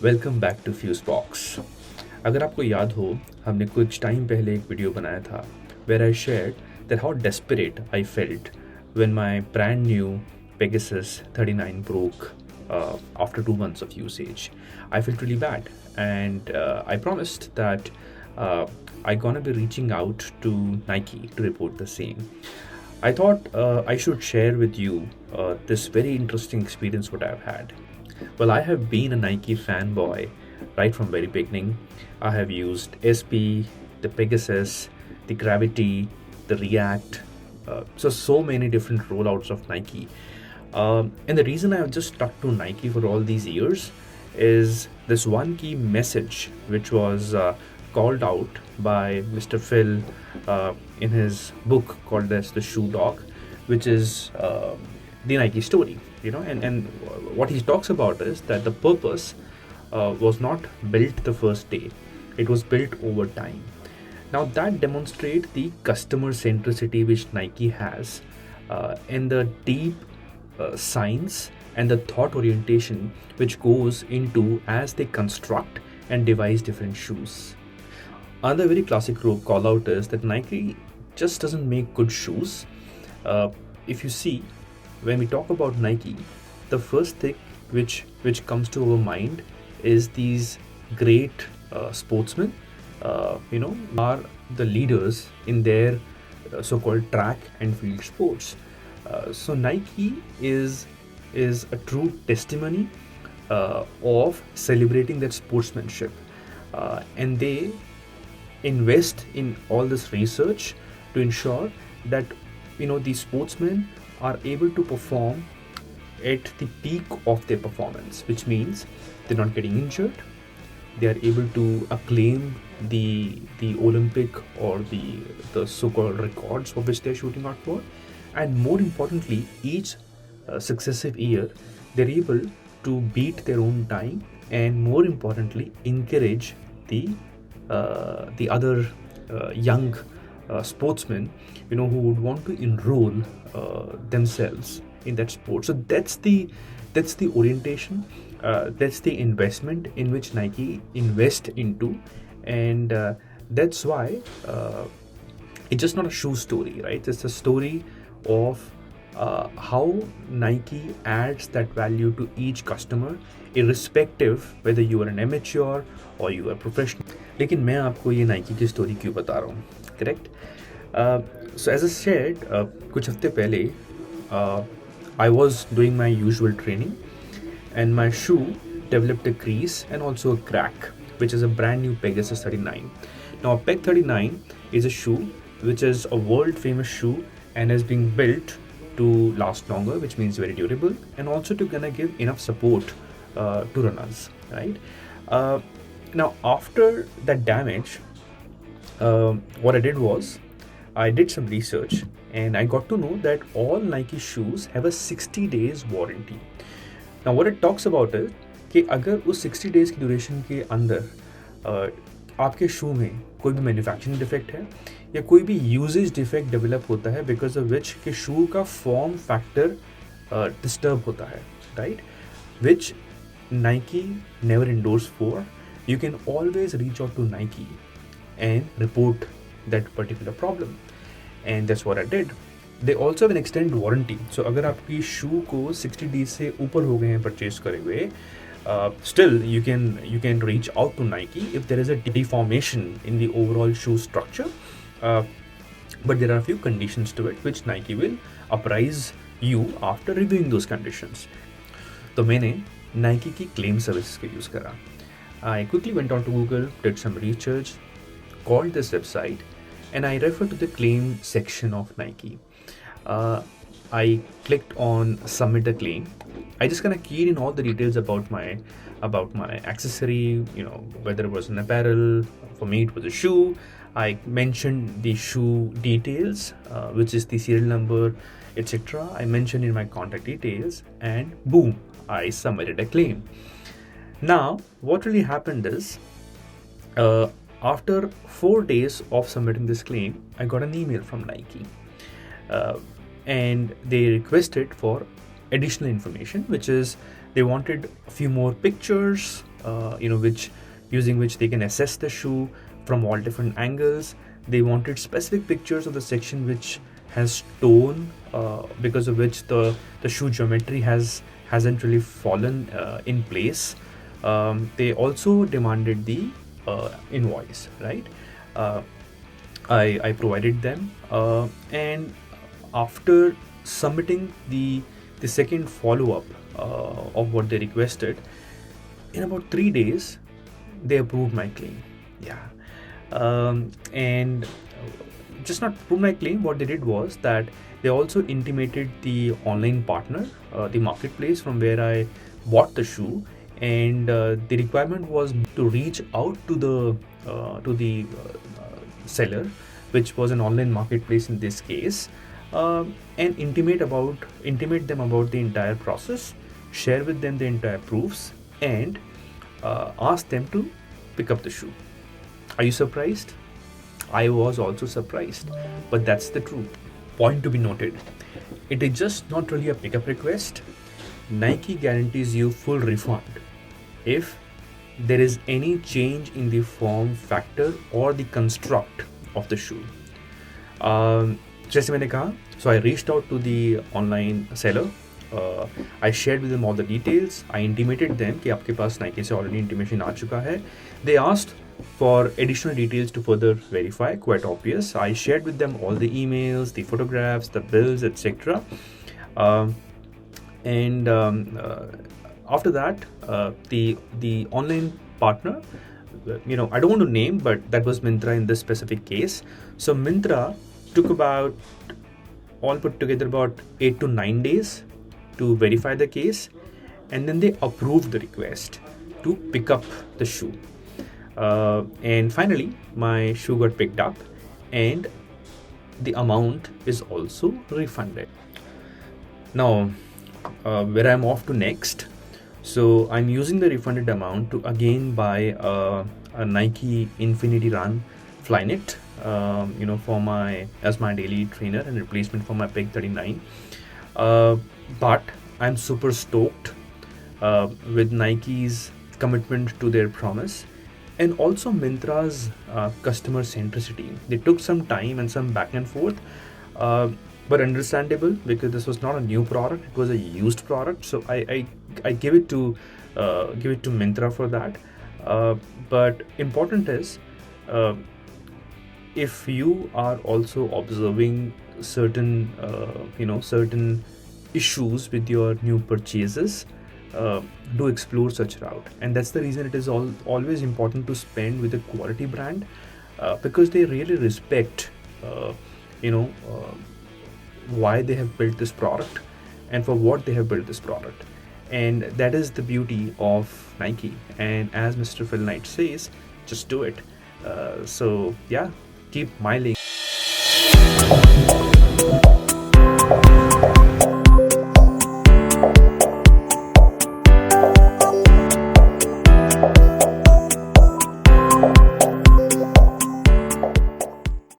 Welcome back to fuse box. अगर आपको याद हो, हमने कुछ टाइम पहले एक वीडियो बनाया था where I shared that how desperate I felt when my brand new Pegasus 39 broke after 2 months of usage. I felt really bad, and I promised that I gonna be reaching out to Nike to report the same. I thought I should share with you this very interesting experience what I've had. Well, I have been a Nike fanboy right from very beginning. I have used SP, the Pegasus, the Gravity, the React, so many different rollouts of Nike. And the reason I have just stuck to Nike for all these years is this one key message which was called out by Mr. Phil in his book called as The Shoe Dog, which is the Nike story, and what he talks about is that the purpose was not built the first day, it was built over time. Now that demonstrates the customer centricity which Nike has, and the deep science and the thought orientation which goes into as they construct and devise different shoes. Another very classic call out is that Nike just doesn't make good shoes. If you see, when we talk about Nike, the first thing which comes to our mind is these great sportsmen, are the leaders in their so-called track and field sports. So Nike is a true testimony of celebrating that sportsmanship, and they invest in all this research to ensure that these sportsmen are able to perform at the peak of their performance, which means they're not getting injured. They are able to acclaim the Olympic or the so-called records for which they're shooting out for, and more importantly, each successive year they're able to beat their own time, and more importantly, encourage the other young sportsmen, who would want to enroll themselves in that sport. So that's the orientation, that's the investment in which Nike invest into, and that's why it's just not a shoe story, right? It's a story of how Nike adds that value to each customer, irrespective whether you are an amateur or you are professional. लेकिन मैं आपको ये Nike की story क्यों बता रहा हूँ, correct? So as a shared, कुछ हफ्ते पहले I was doing my usual training, and my shoe developed a crease and also a crack, which is a brand new Pegasus 39. Now, Peg 39 is a shoe which is a world famous shoe and is being built to last longer, which means very durable, and also to gonna give enough support to runners, right? Now, after that damage, what I did was I did some research, and I got to know that all Nike shoes have a 60 days warranty. Now what it talks about is कि अगर उस 60 days की duration के अंदर आपके शू में कोई भी मैन्युफैक्चरिंग डिफेक्ट है या कोई भी यूजेज डिफेक्ट डेवलप होता है बिकॉज ऑफ विच के शू का फॉर्म फैक्टर डिस्टर्ब होता है, right, which Nike never endorsed for, you can always reach out to Nike and report that particular problem, and that's what I did. They also have an extended warranty. So अगर आपकी शू को 60 days से ऊपर हो गए हैं purchase करे हुए, still you can reach out to Nike if there is a deformation in the overall shoe structure, but there are a few conditions to it which Nike will apprise you after reviewing those conditions. तो मैंने Nike की claim services को use करा. I quickly went on to Google, did some research, called this website, and I referred to the claim section of Nike. I clicked on submit a claim. I just kind of keyed in all the details about my accessory, whether it was an apparel. For me, it was a shoe. I mentioned the shoe details, which is the serial number, etc. I mentioned in my contact details, and boom, I submitted a claim. Now, what really happened is, after 4 days of submitting this claim, I got an email from Nike, and they requested for additional information, which is they wanted a few more pictures which using which they can assess the shoe from all different angles. They wanted specific pictures of the section which has torn, because of which the shoe geometry hasn't really fallen in place. They also demanded the invoice, right? uh, I provided them, and after submitting the second follow-up of what they requested, in about 3 days they approved my claim. Yeah. And just not approve my claim, what they did was that they also intimated the online partner, the marketplace from where I bought the shoe, and the requirement was to reach out to the seller, which was an online marketplace in this case, and intimate them about the entire process, share with them the entire proofs, and ask them to pick up the shoe. Are you surprised? I was also surprised, but that's the truth. Point to be noted, it is just not really a pickup request. Nike guarantees you full refund if there is any change in the form factor or the construct of the shoe. जैसे मैंने कहा, so I reached out to the online seller. I shared with them all the details. I intimated them कि आपके पास Nike से already intimation आ चुका है. They asked for additional details to further verify, quite obvious. I shared with them all the emails, the photographs, the bills, etc. And after that, the online partner, I don't want to name, but that was Myntra in this specific case. So Myntra took about, all put together, about 8 to 9 days to verify the case, and then they approved the request to pick up the shoe. And finally, my shoe got picked up, and the amount is also refunded. Now, where I'm off to next. So I'm using the refunded amount to again buy a Nike Infinity Run Flyknit, as my daily trainer and replacement for my Peg 39. But I'm super stoked with Nike's commitment to their promise, and also Myntra's customer centricity. They took some time and some back and forth, but understandable, because this was not a new product; it was a used product. So I give it to Myntra for that. But important is, if you are also observing certain issues with your new purchases, do explore such route. And that's the reason it is always important to spend with a quality brand, because they really respect why they have built this product and for what they have built this product. And that is the beauty of Nike. And as Mr. Phil Knight says, just do it. So yeah, keep smiling.